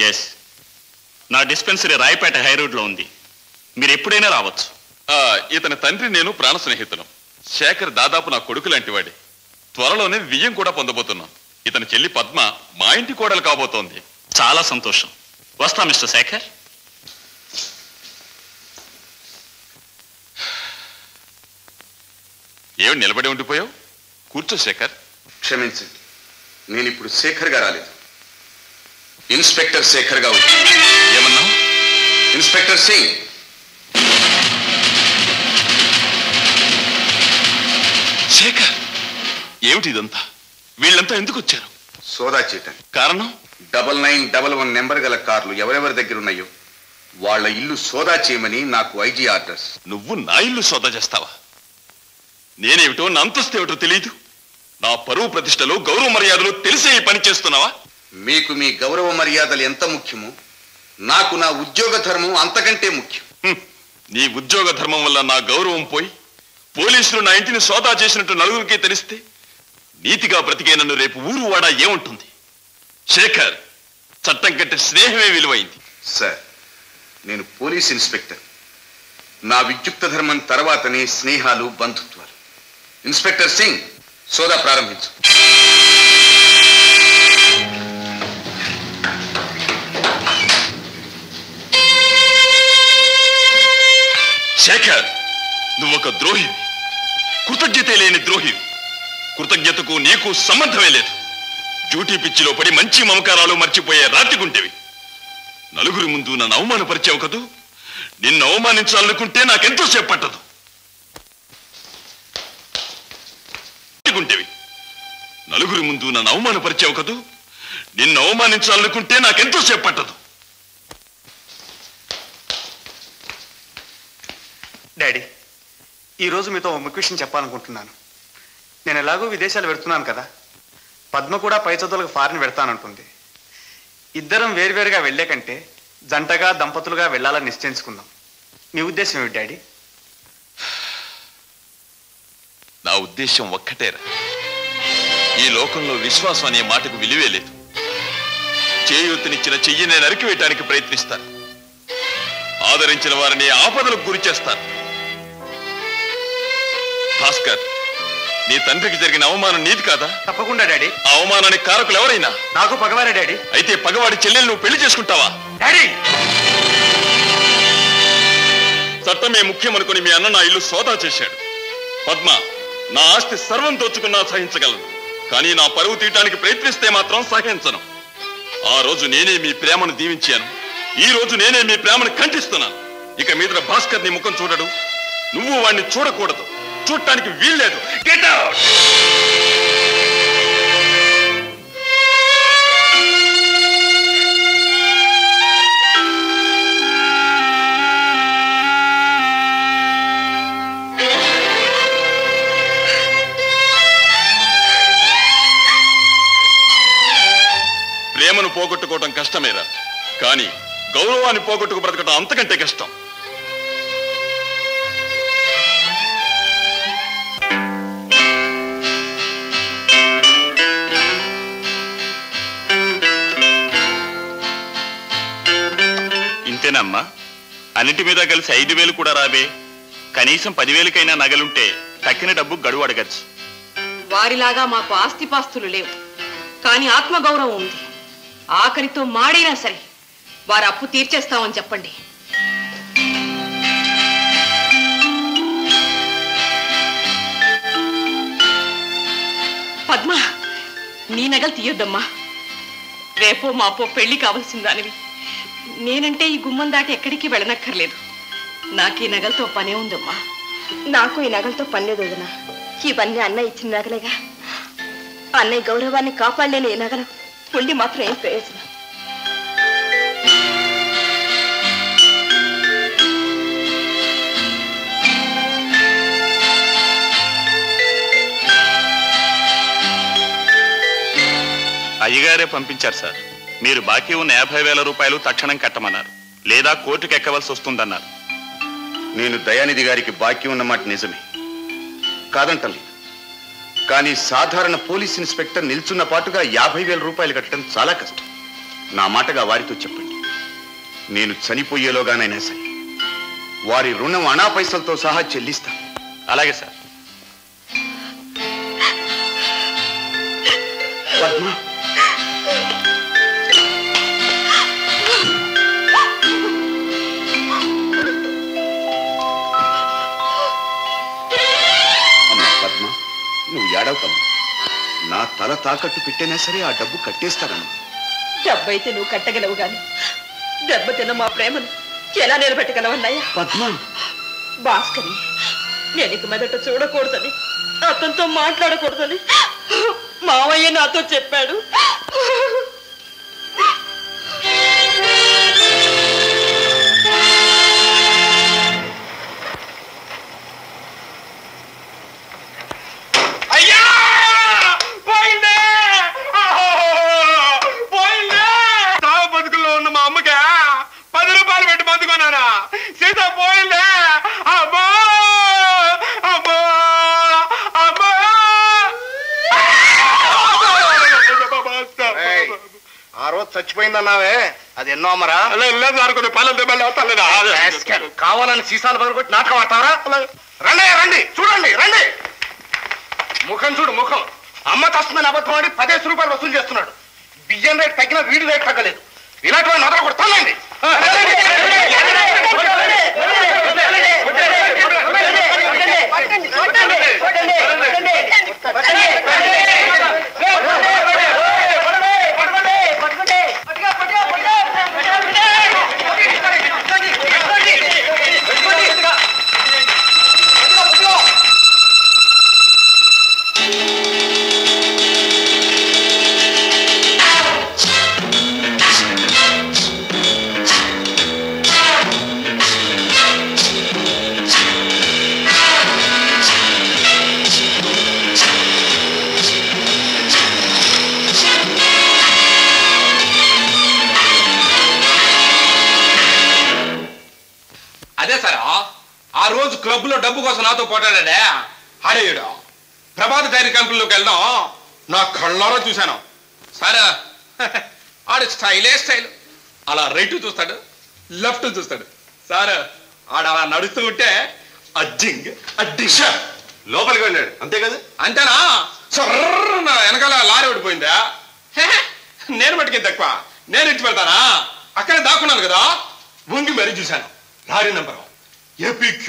Yes, నా dispensary Rayapeta హైరోడ్లో ఉంది. మీరు ఎప్పుడైనా రావచ్చు. ఇతని తండ్రి నేను ప్రాణ స్నేహితులం. శేఖర్ దాదాపు నా కొడుకు లాంటివాడే. త్వరలోనే వియ్యం కూడా పొందబోతున్నాం. ఇతని చెల్లి పద్మ మా ఇంటి కోడలు కాబోతోంది. చాలా సంతోషం. వస్తా మిస్టర్ శేఖర్. ఏమి నిలబడి ఉండిపోయావు? కూర్చో శేఖర్. క్షమించండి, నేను ఇప్పుడు శేఖర్గా రాలేదు, ఇన్స్పెక్టర్ శేఖర్గా ఉంది. ఏమన్నావు? ఇన్స్పెక్టర్ సింగ్. శేఖర్, ఏమిటి ఇదంతా? వీళ్ళంతా ఎందుకు వచ్చారు? సోదా చేయటానికి. కారణం? 9911 నెంబర్ గల కార్లు ఎవరెవరి దగ్గర ఉన్నాయో వాళ్ళ ఇల్లు సోదా చేయమని నాకు ఐజీ ఆర్డర్స్. నువ్వు నా ఇల్లు సోదా చేస్తావా? నేనేమిటో, నా అంతస్తు ఏమిటో తెలియదు. నా పరువు ప్రతిష్టలు, గౌరవ మర్యాదలు తెలిసే ఈ పని చేస్తున్నావా? మీకు మీ గౌరవ మర్యాదలు ఎంత ముఖ్యమో నాకు నా ఉద్యోగ ధర్మం అంతకంటే ముఖ్యం. నీ ఉద్యోగ ధర్మం వల్ల నా గౌరవం పోయి పోలీసులు నా ఇంటిని సోదా చేసినట్టు నలుగురికి తెలిస్తే నీతిగా బ్రతికే నన్ను రేపు ఊరు వాడా ఏముంటుంది? శేఖర్, చట్టం కంటే స్నేహమే విలువైంది. సార్, నేను పోలీస్ ఇన్స్పెక్టర్. నా విద్యుక్త ధర్మం తర్వాతనే స్నేహాలు, బంధుత్వాలు. ఇన్స్పెక్టర్ సింగ్, సోదా ప్రారంభించు. శేఖర్, నువ్వొక ద్రోహివి, కృతజ్ఞత లేని ద్రోహివి. కృతజ్ఞతకు నీకు సంబంధమే లేదు. డ్యూటీ పిచ్చిలో పడి మంచి మమకారాలు మర్చిపోయే రాతిగుంటేవి. నలుగురి ముందు నన్ను అవమానపరిచావు కదూ. నిన్ను అవమానించాలనుకుంటే నాకెంతో సేపు పట్టదు. నలుగురి ముందు నన్ను అవమానపరిచావు కదూ. నిన్ను అవమానించాలనుకుంటే నాకెంతో సేపు పట్టదు. డాడీ, ఈరోజు మీతో ముఖ్య విషయం చెప్పాలనుకుంటున్నాను. నేను ఎలాగో విదేశాలు వెళ్తున్నాను కదా, పద్మ కూడా పై చదువులకు ఫారిన్ వెళ్తానంటుంది. ఇద్దరం వేరువేరుగా వెళ్లే కంటే జంటగా, దంపతులుగా వెళ్లాలని నిశ్చయించుకుందాం. మీ ఉద్దేశం ఏమిటి డాడీ? నా ఉద్దేశం ఒక్కటేరా. ఈ లోకంలో విశ్వాసం అనే మాటకు విలువే లేదు. చేయూతనిచ్చిన చెయ్యిని నరికివేయటానికి ప్రయత్నిస్తారు. ఆదరించిన వారిని ఆపదలకు గురి చేస్తారు. భాస్కర్, నీ తండ్రికి జరిగిన అవమానం నీది కాదా? తప్పకుండా డాడీ. ఆ అవమానానికి కారకులు ఎవరైనా? నాకు పగవారే డాడీ. అయితే పగవాడి చెల్లెలు నువ్వు పెళ్లి చేసుకుంటావా? డాడీ, చట్టమే ముఖ్యమనుకుని మీ అన్న నా ఇల్లు సోదా చేశాడు. పద్మ, నా ఆస్తి సర్వం దోచుకున్నా సహించగలను, కానీ నా పరువు తీయటానికి ప్రయత్నిస్తే మాత్రం సహించను. ఆ రోజు నేనే మీ ప్రేమను దీవించాను. ఈ రోజు నేనే మీ ప్రేమను ఖండిస్తున్నాను. ఇక మీద భాస్కర్ ని ముఖం చూడడు, నువ్వు వాడిని చూడకూడదు, చూడటానికి వీల్లేదు. Get out! ప్రేమను పోగొట్టుకోవటం కష్టమేరా, కానీ గౌరవాన్ని పోగొట్టుకు బ్రతకటం అంతకంటే కష్టం. ఇంతేనమ్మా? అన్నిటి మీద కలిసి 5,000 కూడా రాబే. కనీసం 10,000కైనా నగలుంటే తక్కిన డబ్బు గడువు అడగచ్చు. వారిలాగా మాకు ఆస్తిపాస్తులు లేవు, కానీ ఆత్మగౌరవం ఉంది. ఆఖరితో మాడైనా సరే వారు అప్పు తీర్చేస్తామని చెప్పండి. పద్మ, నీ నగలు తీయొద్దమ్మా. రేపో మాపో పెళ్లి కావలసిందానివి. నేనంటే ఈ గుమ్మం దాటి ఎక్కడికి వెళ్ళనక్కర్లేదు. నాకు ఈ నగలతో పనే ఉందమ్మా. నాకు ఈ నగలతో పని లేదు వదినా. ఇవన్నీ అన్నయ్య ఇచ్చిన నగలేగా. అన్నయ్య గౌరవాన్ని కాపాడలేని ఈ నగలు ఉండి మాత్రం ఏం ప్రయోజనం? అయ్యగారే పంపించారు సార్. మీరు బాకీ ఉన్న 50,000 రూపాయలు తక్షణం కట్టమన్నారు, లేదా కోర్టుకు ఎక్కవలసి వస్తుందన్నారు. నేను దయానిధి గారికి బాకీ ఉన్నమాట నిజమే, కాదంటలేదు. కానీ సాధారణ పోలీస్ ఇన్స్పెక్టర్ నిల్చున్న పాటుగా 50,000 రూపాయలు కట్టడం చాలా కష్టం. నా మాటగా వారితో చెప్పండి, నేను చనిపోయేలోగానైనా సరే వారి రుణం అనా పైసలతో సహా చెల్లిస్తాను. అలాగే సార్. పద్మ, అమ్మా పద్మ, నువ్వు ఏడవకమ్మా. నా తల తాకట్టు పెట్టినా సరే ఆ డబ్బు కట్టేస్తానమ్మా. డబ్బైతే నువ్వు కట్టగలవు గాని దెబ్బతిన్న మా ప్రేమను ఎలా నిలబెట్టగలవన్నయ్యా? పద్మ, భాస్కరి నేను ఇక మొదట చూడకూడదని, అతనితో మాట్లాడకూడదని మావయ్య నాతో చెప్పాడు. చచ్చిపోయిందన్నావే, అది ఎన్నో అమ్మరా? కావాలని సీసాలు పగలగొట్టి నాటకం ఆడతారా? రండి రండి, చూడండి రండి. ముఖం చూడు, ముఖం. అమ్మ కష్టమని అబద్ధం ఆడి 10 రూపాయలు వసూలు చేస్తున్నాడు. బియ్యం రేట్ తగ్గినా వీడి రేట్ తగ్గలేదు. ఇలాంటి నదలు కొడతానండి. అదే సార్, ఆ రోజు క్లబ్ లో డబ్బు కోసం నాతో పోటాడే ఆడేయుడు. ప్రభాత డైరీ కంపెనీలోకి వెళ్దాం నా కళ్ళారా చూశాను సార్. ఆడు స్టైలే స్టైల్. అలా రైట్ చూస్తాడు, లెఫ్ట్ చూస్తాడు సార్. ఆడు అలా నడుస్తూ ఉంటే అజ్జింగ్ అడ్డింగ్ లోపలికి వెళ్ళాడు, అంతే కదా? అంతేనా? సర్ర వెనకాల లారీ ఓడిపోయిందా? నేను మట్టుకేం తక్కువ, నేను ఇచ్చి పెడతానా? అక్కడే దాక్కున్నాను కదా, వంగి మరీ చూశాను. Lorry number APQ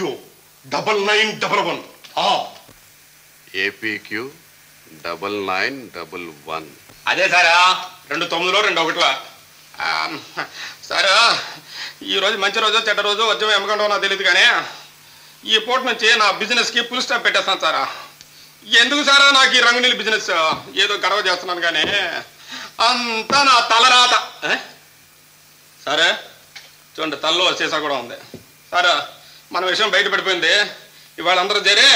9911. APQ 9911. అదే సారా, 2 9లో 2 1లో. సారా, ఈ రోజు మంచి రోజు చెడ్డ రోజు వద్యం ఎమ్మకంటో నాకు తెలియదు, కానీ ఈ పూట నుంచి నా బిజినెస్ కి ఫుల్ స్టాప్ పెట్టేస్తాను సారా. ఎందుకు సారా నాకు ఈ రంగునీళ్ళ బిజినెస్? ఏదో గర్వ చేస్తున్నాను కానీ అంతా నా తలరాత. సరే చూడండి, తల్లో సీసా కూడా ఉంది సారా. మన విషయం బయట పడిపోయింది. ఇవాళ అందరూ చేరే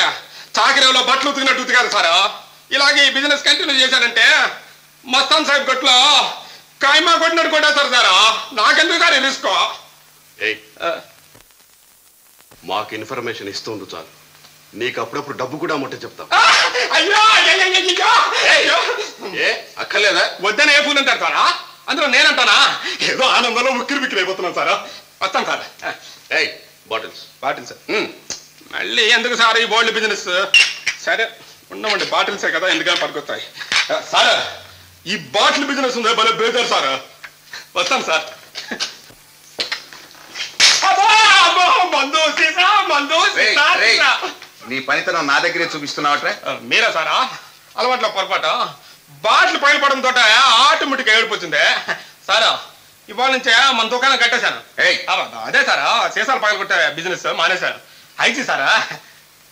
చాకరేవులో బట్టలు ఉతికినట్టు ఉతికారు సారా. ఇలాగే ఈ బిజినెస్ కంటిన్యూ చేశాడంటే మస్తాన్ సాహిబ్ గట్లో కాయమా కొట్టినట్టు కొట్టేస్తారు సారా. నాకెందుకు సార్ రిస్క్? మాకు ఇన్ఫర్మేషన్ ఇస్తుండు చాలు, నీకు అప్పుడప్పుడు డబ్బు కూడా ముట్ట చెప్తాం. అయ్యో అక్కర్లేదా? వద్దనే ఏ పూలు అంటారు సారా? అందులో నేనంటానా? ఏదో ఆనందంలో ఉక్కిరి బిక్కిరి అయిపోతున్నాను సారా. వస్తాను సార్. బాటిల్స్ బాటిల్స్ మళ్ళీ ఎందుకు సార్ ఈ బోల్డ్ బిజినెస్? సరే ఉండమండి, బాటిల్సే కదా, ఎందుకని పట్టుకొస్తాయి సార్. ఈ బాటిల్ బిజినెస్ ఉందే భలే బేజారు సార్. వస్తాను సార్. నీ పనితనం నా దగ్గరే చూపిస్తున్నావట్రా? మీరా సారా? అలవాట్ల పొరపాటు బాటిల్ పైన తోట ఆటోమేటిక్ ఏడిపోతుంది సారా. ఇవాళ నుంచే మన దుకాణం కట్టేశాను. అదే సారా, సీసాలు పగలు కొట్టే బిజినెస్ మానేశాను. అయితే సారా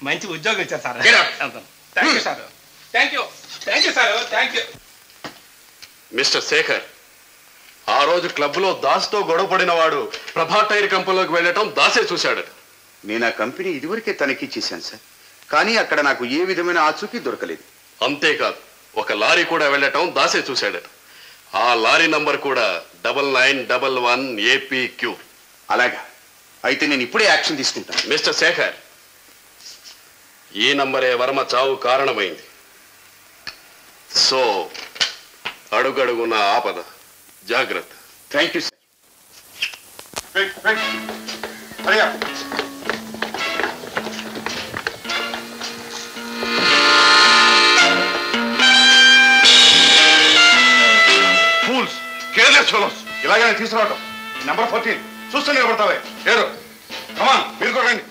మంచి ఉద్యోగం ఇచ్చారు sir. Thank you sir. Thank you sir. Thank you. Mister Shekhar, ఆ రోజు క్లబ్ లో దాస్తో గొడవపడిన వాడు ప్రభా టైర్ కంపెనీలోకి వెళ్ళటం దాసే చూశాడు. నేను ఆ కంపెనీ ఇదివరకే తనిఖీ చేశాను సార్, కానీ అక్కడ నాకు ఏ విధమైన ఆచూకీ దొరకలేదు. అంతేకాదు, ఒక లారీ కూడా వెళ్ళటం దాసే చూశాడు. ఆ లారీ నంబర్ కూడా 9911 APQ. అలాగా, అయితే నేను ఇప్పుడే యాక్షన్ తీసుకుంటాను. మిస్టర్ శేఖర్, ఈ నంబరే వర్మ చావు కారణమైంది. సో అడుగడుగున్న ఆపద, జాగ్రత్త. Thank you sir. Fools, careless fellows, ఇలాగనే తీసుకురావటం. నెంబర్ 14 చూస్తూ నిలబడతావే. ఏరు కమాన్, మీరు కూడా రండి.